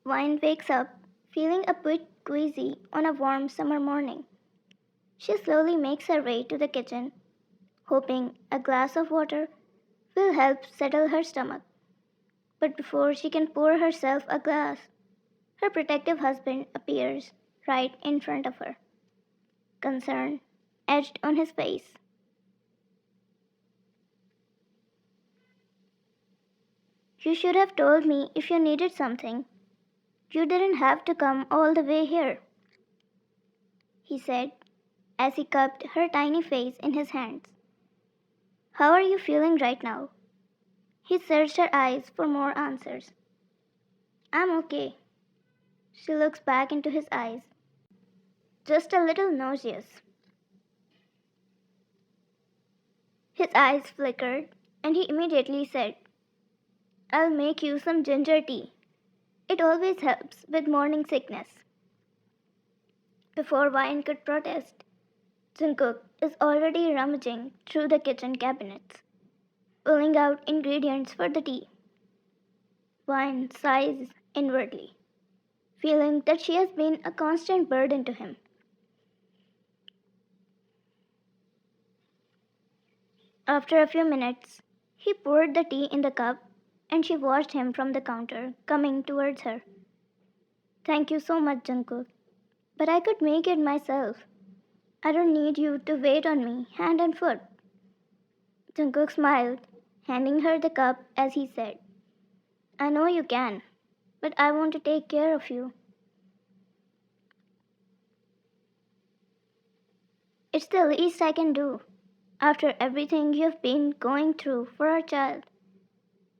Wine wakes up, feeling a bit queasy on a warm summer morning. She slowly makes her way to the kitchen, hoping a glass of water will help settle her stomach. But before she can pour herself a glass, her protective husband appears right in front of her, concern etched on his face. You should have told me if you needed something. You didn't have to come all the way here, he said as he cupped her tiny face in his hands. How are you feeling right now? He searched her eyes for more answers. I'm okay. She looks back into his eyes. Just a little nauseous. His eyes flickered, and he immediately said, I'll make you some ginger tea. It always helps with morning sickness. Before Wine could protest, Jungkook is already rummaging through the kitchen cabinets, pulling out ingredients for the tea. Wine sighs inwardly, feeling that she has been a constant burden to him. After a few minutes, he poured the tea in the cup and she watched him from the counter, coming towards her. Thank you so much, Jungkook. But I could make it myself. I don't need you to wait on me, hand and foot. Jungkook smiled, handing her the cup as he said, I know you can, but I want to take care of you. It's the least I can do, after everything you've been going through for our child.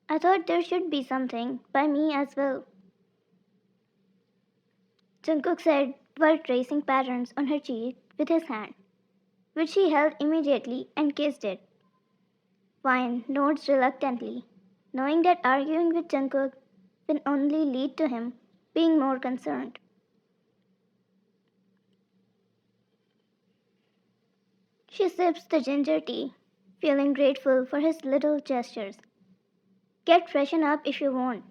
I thought there should be something by me as well. Jungkook said while tracing patterns on her cheek with his hand, which she held immediately and kissed it. Wine nods reluctantly, knowing that arguing with Jungkook will only lead to him being more concerned. She sips the ginger tea, feeling grateful for his little gestures. Get freshen up if you want.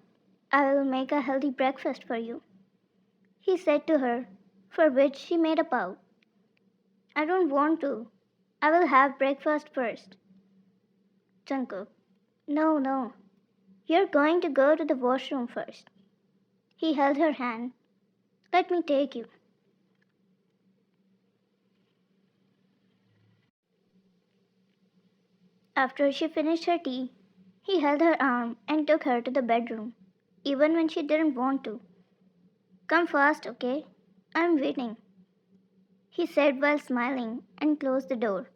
I will make a healthy breakfast for you, he said to her, for which she made a bow. I don't want to. I will have breakfast first. Jungkook, no, no. You're going to go to the washroom first. He held her hand. Let me take you. After she finished her tea, he held her arm and took her to the bedroom, even when she didn't want to. Come fast, okay? I'm waiting, he said while smiling and closed the door.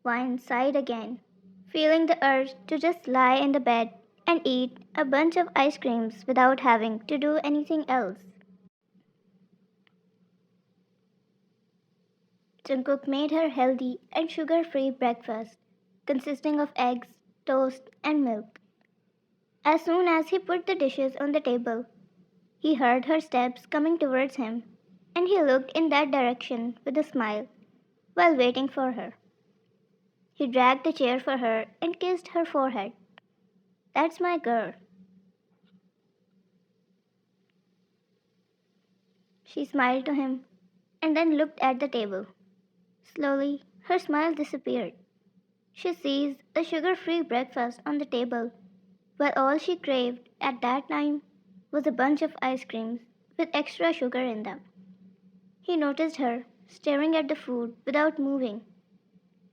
Wine sighed again, feeling the urge to just lie in the bed and eat a bunch of ice creams without having to do anything else. Jungkook made her healthy and sugar-free breakfast, consisting of eggs, toast, and milk. As soon as he put the dishes on the table, he heard her steps coming towards him, and he looked in that direction with a smile while waiting for her. He dragged a chair for her and kissed her forehead. That's my girl. She smiled to him and then looked at the table. Slowly, her smile disappeared. She seized a sugar-free breakfast on the table, while all she craved at that time was a bunch of ice creams with extra sugar in them. He noticed her staring at the food without moving.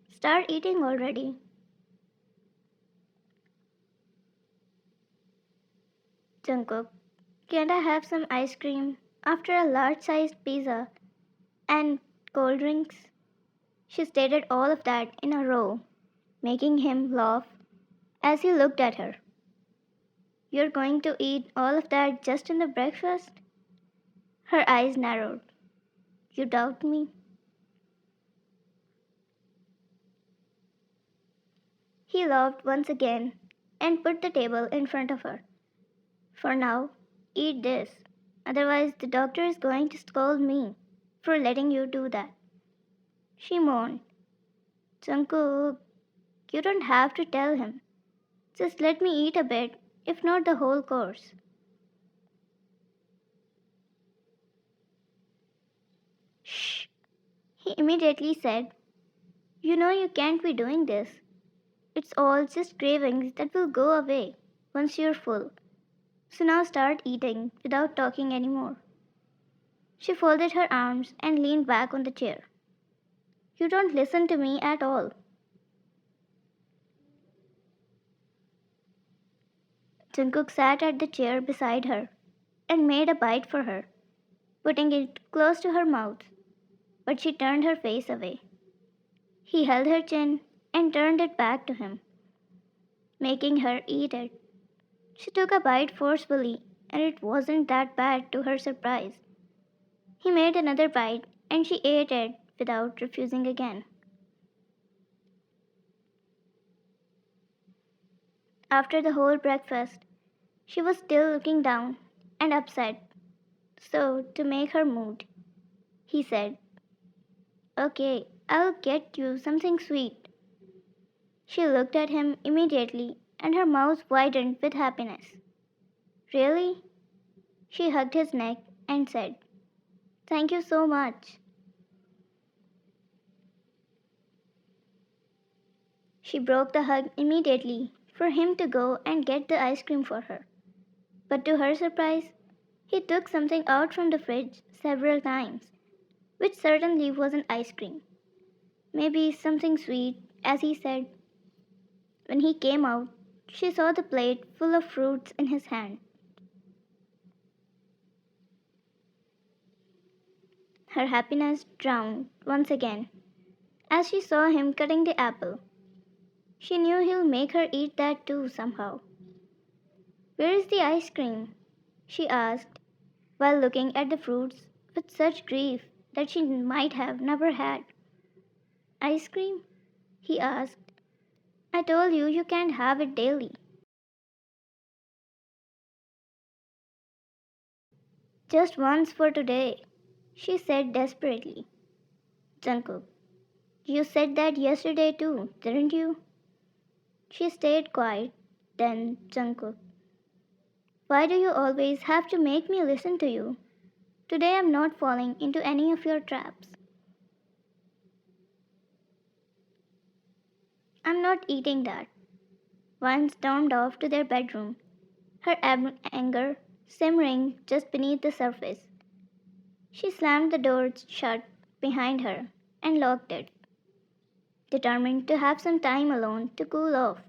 Start eating already. Jungkook, can't I have some ice cream after a large-sized pizza and cold drinks? She stated all of that in a row, making him laugh as he looked at her. You're going to eat all of that just in the breakfast? Her eyes narrowed. You doubt me? He laughed once again and put the table in front of her. For now, eat this. Otherwise, the doctor is going to scold me for letting you do that. She moaned. Jungkook, you don't have to tell him. Just let me eat a bit, if not the whole course. He immediately said, "You know you can't be doing this. It's all just cravings that will go away once you're full. So now start eating without talking anymore." She folded her arms and leaned back on the chair. "You don't listen to me at all." Jungkook sat at the chair beside her and made a bite for her, putting it close to her mouth, but she turned her face away. He held her chin and turned it back to him, making her eat it. She took a bite forcefully, and it wasn't that bad to her surprise. He made another bite, and she ate it without refusing again. After the whole breakfast, she was still looking down and upset. So, to make her mood, he said, "Okay, I'll get you something sweet." She looked at him immediately, and her mouth widened with happiness. "Really?" She hugged his neck and said, "Thank you so much." She broke the hug immediately for him to go and get the ice cream for her. But to her surprise, he took something out from the fridge several times, which certainly wasn't ice cream. Maybe something sweet, as he said. When he came out, she saw the plate full of fruits in his hand. Her happiness drowned once again as she saw him cutting the apple. She knew he'll make her eat that too somehow. "Where is the ice cream?" she asked, while looking at the fruits with such grief that she might have never had. "Ice cream?" he asked. "I told you you can't have it daily." "Just once for today," she said desperately. "Jungkook, you said that yesterday too, didn't you?" She stayed quiet. Then Jungkook, "Why do you always have to make me listen to you? Today I'm not falling into any of your traps." "I'm not eating that." One stormed off to their bedroom, her anger simmering just beneath the surface. She slammed the door shut behind her and locked it, determined to have some time alone to cool off.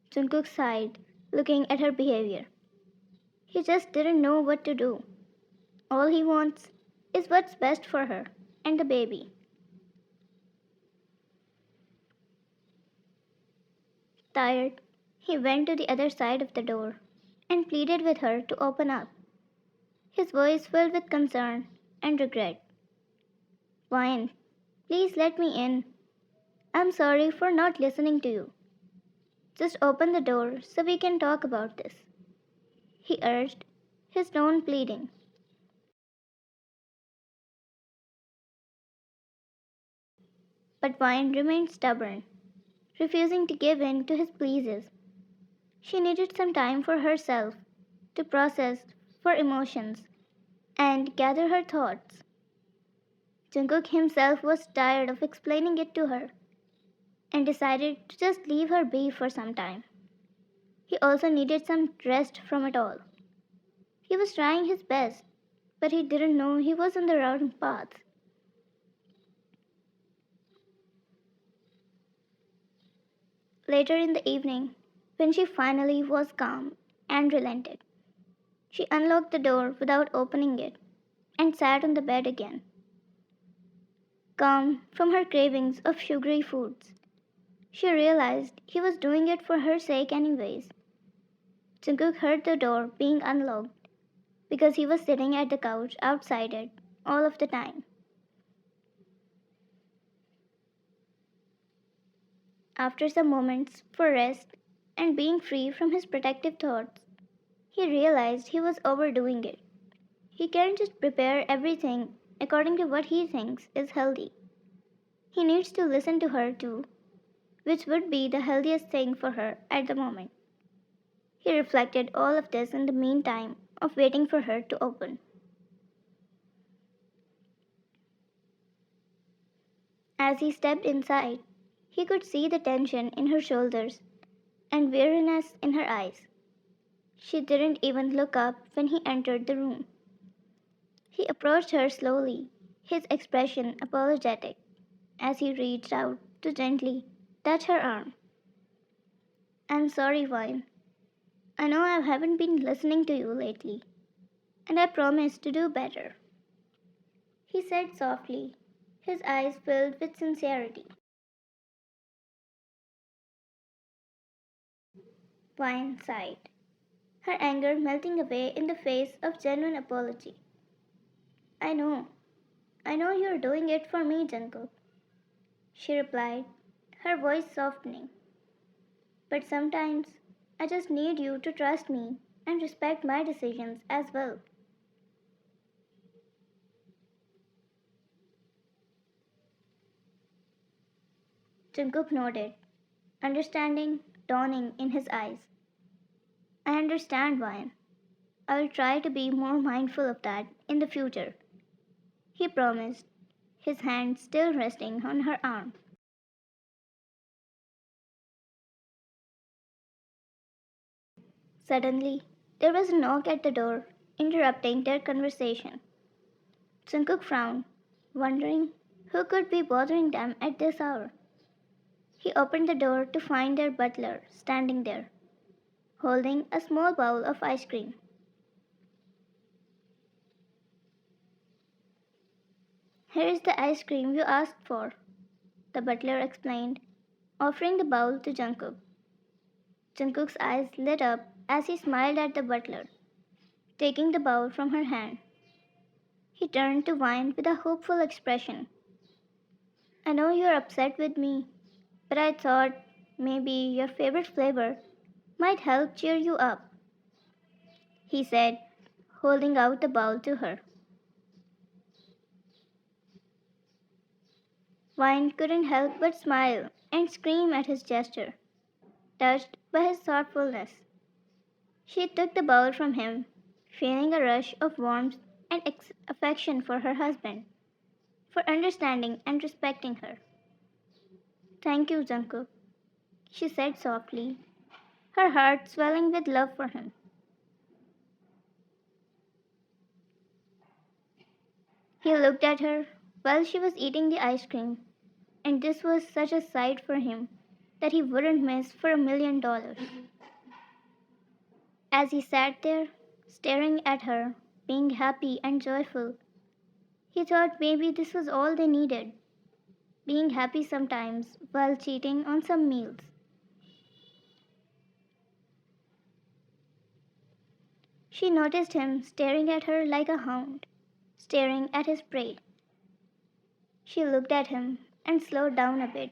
Jungkook sighed, looking at her behavior. He just didn't know what to do. All he wants is what's best for her and the baby. Tired, he went to the other side of the door and pleaded with her to open up, his voice filled with concern and regret. "Wine, please let me in. I'm sorry for not listening to you. Just open the door so we can talk about this," he urged, his tone pleading. But Wine remained stubborn, refusing to give in to his pleas. She needed some time for herself to process her emotions and gather her thoughts. Jungkook himself was tired of explaining it to her and decided to just leave her be for some time. He also needed some rest from it all. He was trying his best, but he didn't know he was on the wrong path. Later in the evening, when she finally was calm and relented, she unlocked the door without opening it and sat on the bed again, calm from her cravings of sugary foods. She realized he was doing it for her sake anyways. Jungkook heard the door being unlocked because he was sitting at the couch outside it all of the time. After some moments for rest and being free from his protective thoughts, he realized he was overdoing it. He can't just prepare everything according to what he thinks is healthy. He needs to listen to her too, which would be the healthiest thing for her at the moment. He reflected all of this in the meantime of waiting for her to open. As he stepped inside, he could see the tension in her shoulders and weariness in her eyes. She didn't even look up when he entered the room. He approached her slowly, his expression apologetic, as he reached out to gently touch her arm. I'm sorry, Vine. I know I haven't been listening to you lately, and I promise to do better, he said softly, his eyes filled with sincerity. Vine sighed, her anger melting away in the face of genuine apology. I know. I know you're doing it for me, Jungkook, she replied, her voice softening. But sometimes I just need you to trust me and respect my decisions as well. Jungkook nodded, understanding dawning in his eyes. I understand, Vine. I will try to be more mindful of that in the future, he promised, his hand still resting on her arm. Suddenly, there was a knock at the door, interrupting their conversation. Jungkook frowned, wondering who could be bothering them at this hour. He opened the door to find their butler standing there, holding a small bowl of ice cream. Here is the ice cream you asked for, the butler explained, offering the bowl to Jungkook. Jungkook's eyes lit up as he smiled at the butler, taking the bowl from her hand. He turned to Vine with a hopeful expression. I know you're upset with me, but I thought maybe your favorite flavor might help cheer you up, he said, holding out the bowl to her. Vine couldn't help but smile and scream at his gesture, touched by his thoughtfulness. She took the bowl from him, feeling a rush of warmth and affection for her husband, for understanding and respecting her. Thank you, Jungkook, she said softly, her heart swelling with love for him. He looked at her while she was eating the ice cream, and this was such a sight for him that he wouldn't miss for $1 million. As he sat there, staring at her, being happy and joyful, he thought maybe this was all they needed, being happy sometimes while cheating on some meals. She noticed him staring at her like a hound, staring at his prey. She looked at him and slowed down a bit.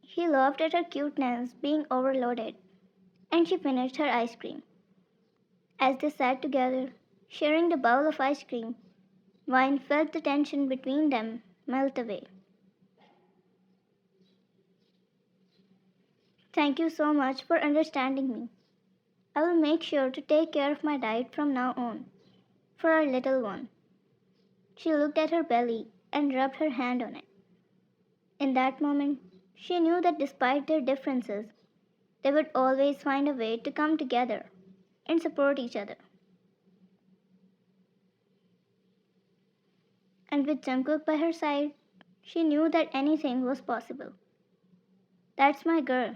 He laughed at her cuteness being overloaded, and she finished her ice cream. As they sat together, sharing the bowl of ice cream, Vine felt the tension between them melt away. Thank you so much for understanding me. I will make sure to take care of my diet from now on, for our little one. She looked at her belly and rubbed her hand on it. In that moment, she knew that despite their differences, they would always find a way to come together and support each other. And with Jungkook by her side, she knew that anything was possible. That's my girl,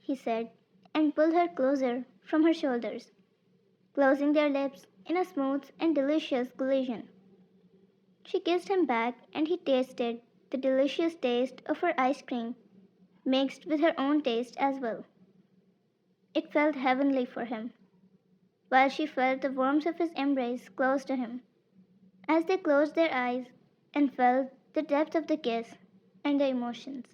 he said, and pulled her closer from her shoulders, closing their lips in a smooth and delicious collision. She kissed him back, and he tasted the delicious taste of her ice cream mixed with her own taste as well. It felt heavenly for him, while she felt the warmth of his embrace close to him, as they closed their eyes and felt the depth of the kiss and the emotions.